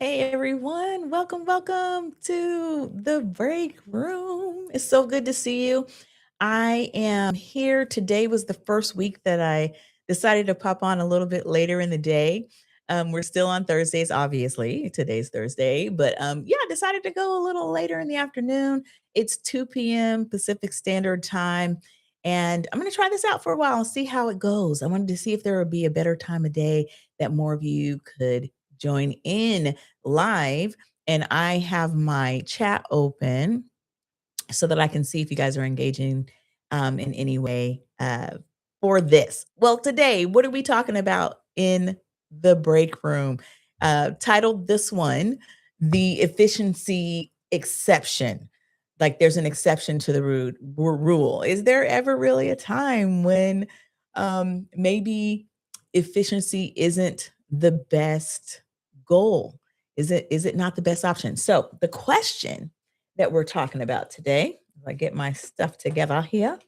Hey everyone, welcome to the break room. It's so good to see you. I am here. Today was the first week that I decided to pop on a little bit later in the day. We're still on Thursdays, obviously. Today's Thursday, but yeah, I decided to go a little later in the afternoon. It's 2 p.m. Pacific Standard Time. And I'm going to try this out for a while and see how it goes. I wanted to see if there would be a better time of day that more of you could join in live, and I have my chat open so that I can see if you guys are engaging in any way for this. Well, today, what are we talking about in the break room? Titled this one, The Efficiency Exception. Like there's an exception to the rule. Is there ever really a time when maybe efficiency isn't the best goal? Is it not the best option? So the question that we're talking about today, if I get my stuff together here,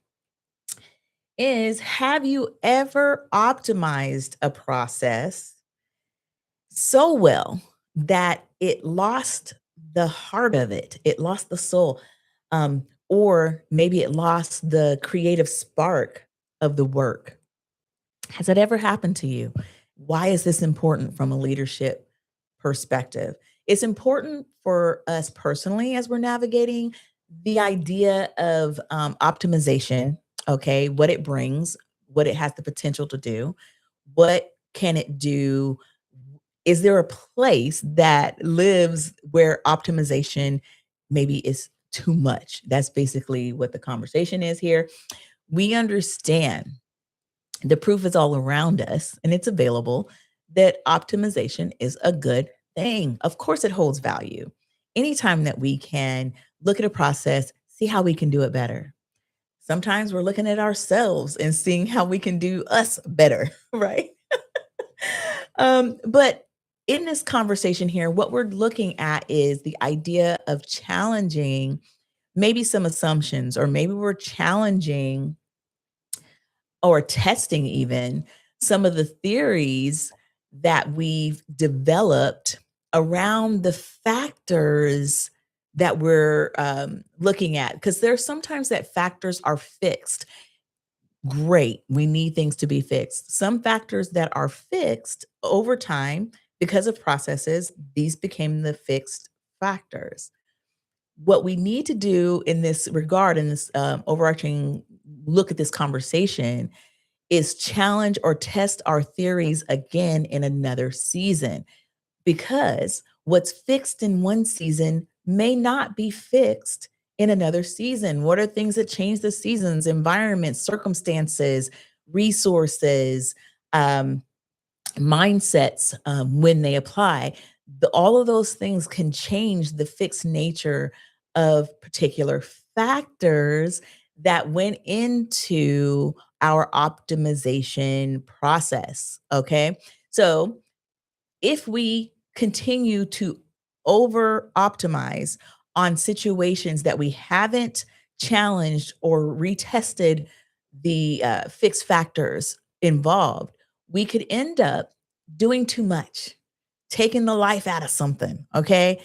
is have you ever optimized a process so well that it lost the heart of it? It lost the soul. Or maybe it lost the creative spark of the work. Has that ever happened to you? Why is this important from a leadership perspective? It's important for us personally as we're navigating the idea of optimization, okay, what it brings, what it has the potential to do, what can it do? Is there a place that lives where optimization maybe is too much? That's basically what the conversation is here. We understand the proof is all around us and it's available that optimization is a good thing. Of course, it holds value. Anytime that we can look at a process, see how we can do it better. Sometimes we're looking at ourselves and seeing how we can do us better, right? But in this conversation here, what we're looking at is the idea of challenging maybe some assumptions, or maybe we're challenging or testing even some of the theories that we've developed around the factors that we're looking at. Because there's sometimes that factors are fixed. Great. We need things to be fixed. Some factors that are fixed over time because of processes, these became the fixed factors. What we need to do in this regard, in this overarching look at this conversation, is challenge or test our theories again in another season, because what's fixed in one season may not be fixed in another season. What are things that change the seasons, environments, circumstances, resources, um, mindsets when they apply? All of those things can change the fixed nature of particular factors that went into our optimization process. Okay. So if we continue to over optimize on situations that we haven't challenged or retested the fixed factors involved, we could end up doing too much, taking the life out of something. Okay.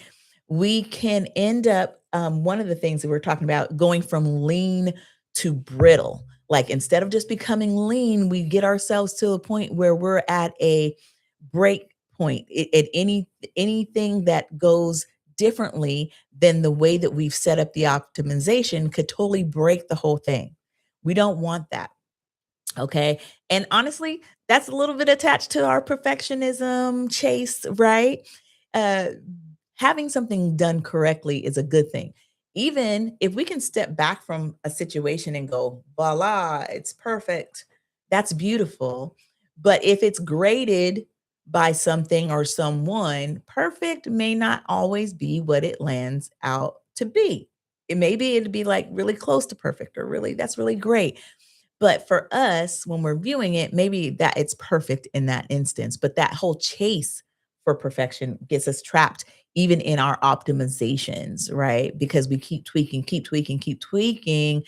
We can end up, one of the things that we're talking about, going from lean to brittle. Like instead of just becoming lean, we get ourselves to a point where we're at a break point. At anything that goes differently than the way that we've set up the optimization could totally break the whole thing. We don't want that. Okay. And honestly, that's a little bit attached to our perfectionism chase, right? Uh, Having something done correctly is a good thing. Even if we can step back from a situation and go, voila, it's perfect, that's beautiful. But if it's graded by something or someone, perfect may not always be what it lands out to be. It'd be like really close to perfect, or really, that's really great. But for us, when we're viewing it, maybe that it's perfect in that instance, but that whole chase for perfection gets us trapped even in our optimizations, right? Because we keep tweaking,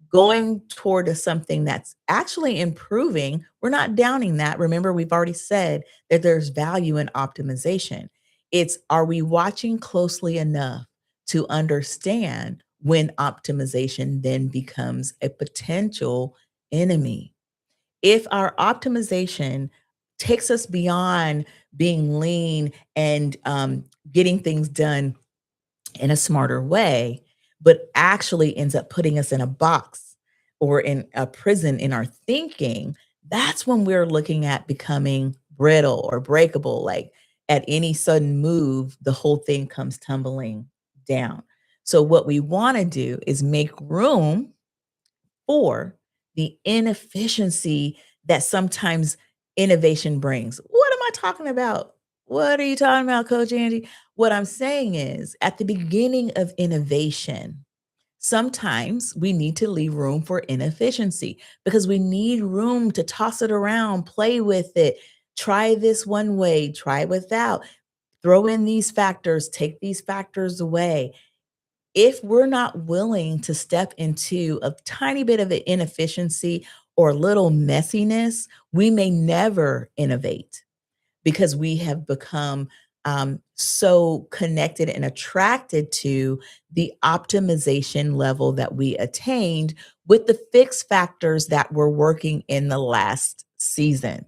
going toward something that's actually improving. We're not downing that. Remember, we've already said that there's value in optimization. It's, are we watching closely enough to understand when optimization then becomes a potential enemy? If our optimization takes us beyond being lean and getting things done in a smarter way, but actually ends up putting us in a box or in a prison in our thinking, that's when we're looking at becoming brittle or breakable. Like at any sudden move, the whole thing comes tumbling down. So, what we want to do is make room for the inefficiency that sometimes innovation brings. What am I talking about? What are you talking about, Coach Angie? What I'm saying is, at the beginning of innovation, sometimes we need to leave room for inefficiency because we need room to toss it around, play with it, try this one way, try without, throw in these factors, take these factors away. If we're not willing to step into a tiny bit of an inefficiency or a little messiness, we may never innovate because we have become so connected and attracted to the optimization level that we attained with the fixed factors that were working in the last season.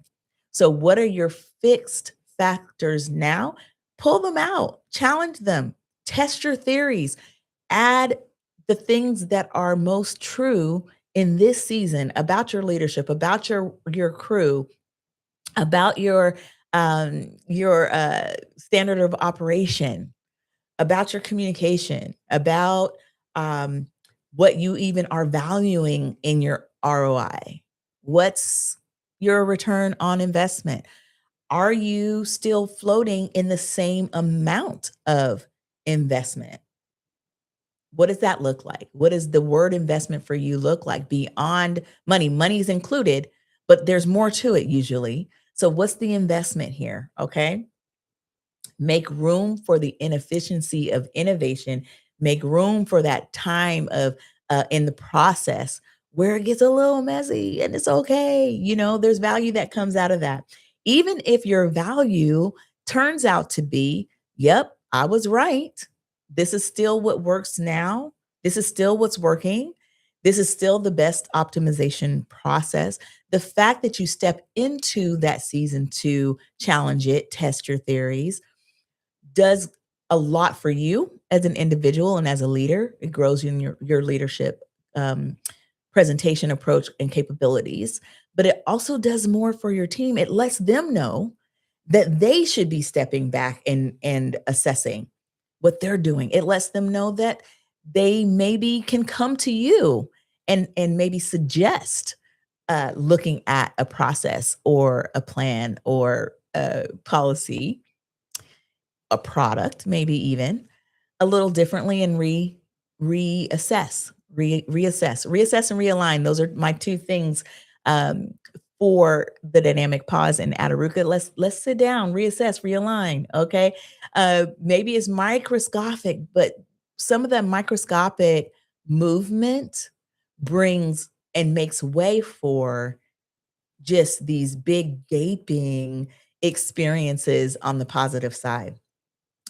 So, what are your fixed factors now? Pull them out, challenge them, test your theories, add the things that are most true in this season about your leadership, about your crew, about your standard of operation, about your communication, about um, what you even are valuing in your ROI. What's your return on investment? Are you still floating in the same amount of investment? What does that look like? What does the word investment for you look like beyond money? Money's included, but there's more to it usually. So, what's the investment here? Okay. Make room for the inefficiency of innovation, make room for that time of in the process where it gets a little messy and it's okay. There's value that comes out of that. Even if your value turns out to be, yep, I was right. This is still what works now. This is still what's working. This is still the best optimization process. The fact that you step into that season to challenge it, test your theories, does a lot for you as an individual and as a leader. It grows you in your leadership um, presentation approach and capabilities, but it also does more for your team. It lets them know that they should be stepping back and assessing what they're doing. It lets them know that they maybe can come to you and maybe suggest looking at a process or a plan or a policy, a product, maybe even a little differently and reassess and realign. Those are my two things um, for the dynamic pause and Ataruka. Let's sit down, reassess, realign. Okay, maybe it's microscopic, but some of that microscopic movement brings and makes way for just these big gaping experiences on the positive side.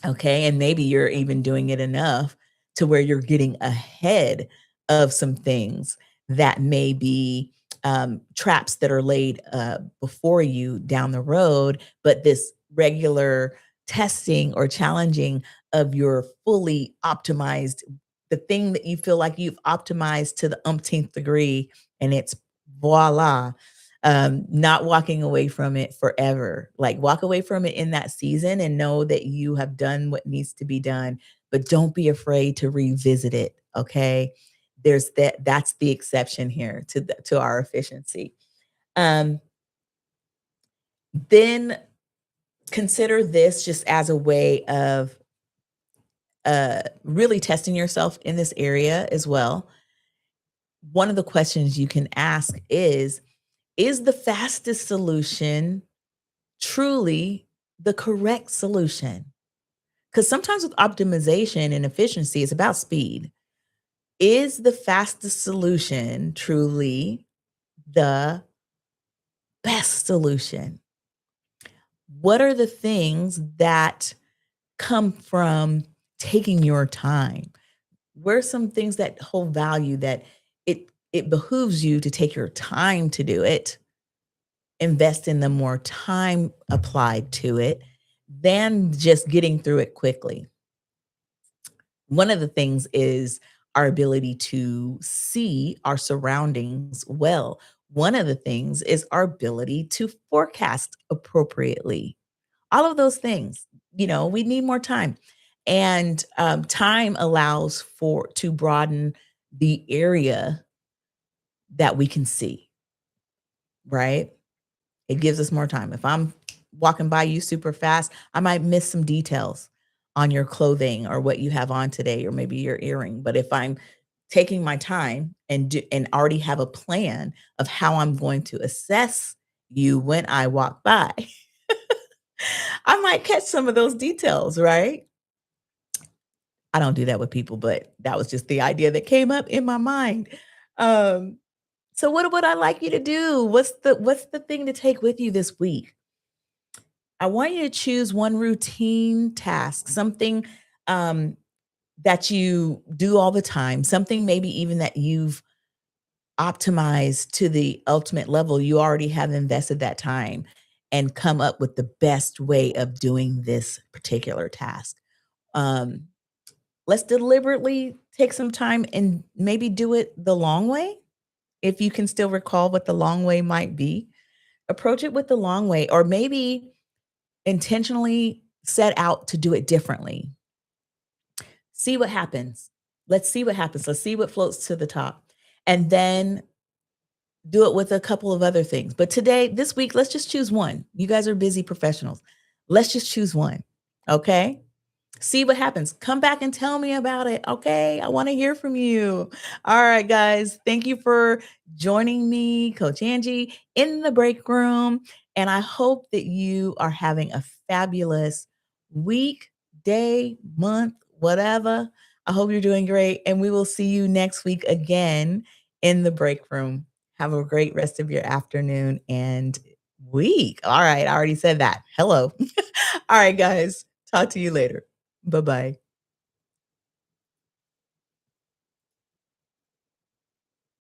Okay. And maybe you're even doing it enough to where you're getting ahead of some things that may be traps that are laid before you down the road. But this regular testing or challenging of your fully optimized, the thing that you feel like you've optimized to the umpteenth degree, and it's voila, not walking away from it forever. Like walk away from it in that season and know that you have done what needs to be done, but don't be afraid to revisit it. Okay. That's the exception here to our efficiency. Um, then consider this just as a way of really testing yourself in this area as well. One of the questions you can ask is the fastest solution truly the correct solution? Because sometimes with optimization and efficiency, it's about speed. Is the fastest solution truly the best solution? What are the things that come from taking your time? Where are some things that hold value that it behooves you to take your time to do it, invest in the more time applied to it than just getting through it quickly? One of the things is our ability to see our surroundings well. One of the things is our ability to forecast appropriately. All of those things, we need more time. And time allows for to broaden the area that we can see, right? It gives us more time. If I'm walking by you super fast, I might miss some details on your clothing or what you have on today, or maybe your earring. But if I'm taking my time and already have a plan of how I'm going to assess you when I walk by, I might catch some of those details, right? I don't do that with people, but that was just the idea that came up in my mind. Um, so what would I like you to do? What's the thing to take with you this week? I want you to choose one routine task, something um, that you do all the time, something maybe even that you've optimized to the ultimate level. You already have invested that time and come up with the best way of doing this particular task. Um, let's deliberately take some time and maybe do it the long way. If you can still recall what the long way might be, approach it with the long way, or maybe intentionally set out to do it differently. See what happens. Let's see what happens. Let's see what floats to the top. And then do it with a couple of other things. But today, this week, let's just choose one. You guys are busy professionals. Let's just choose one. Okay. See what happens. Come back and tell me about it. Okay. I want to hear from you. All right, guys. Thank you for joining me, Coach Angie, in the break room. And I hope that you are having a fabulous week, day, month, whatever. I hope you're doing great. And we will see you next week again in the break room. Have a great rest of your afternoon and week. All right. I already said that. Hello. All right, guys. Talk to you later. Bye bye.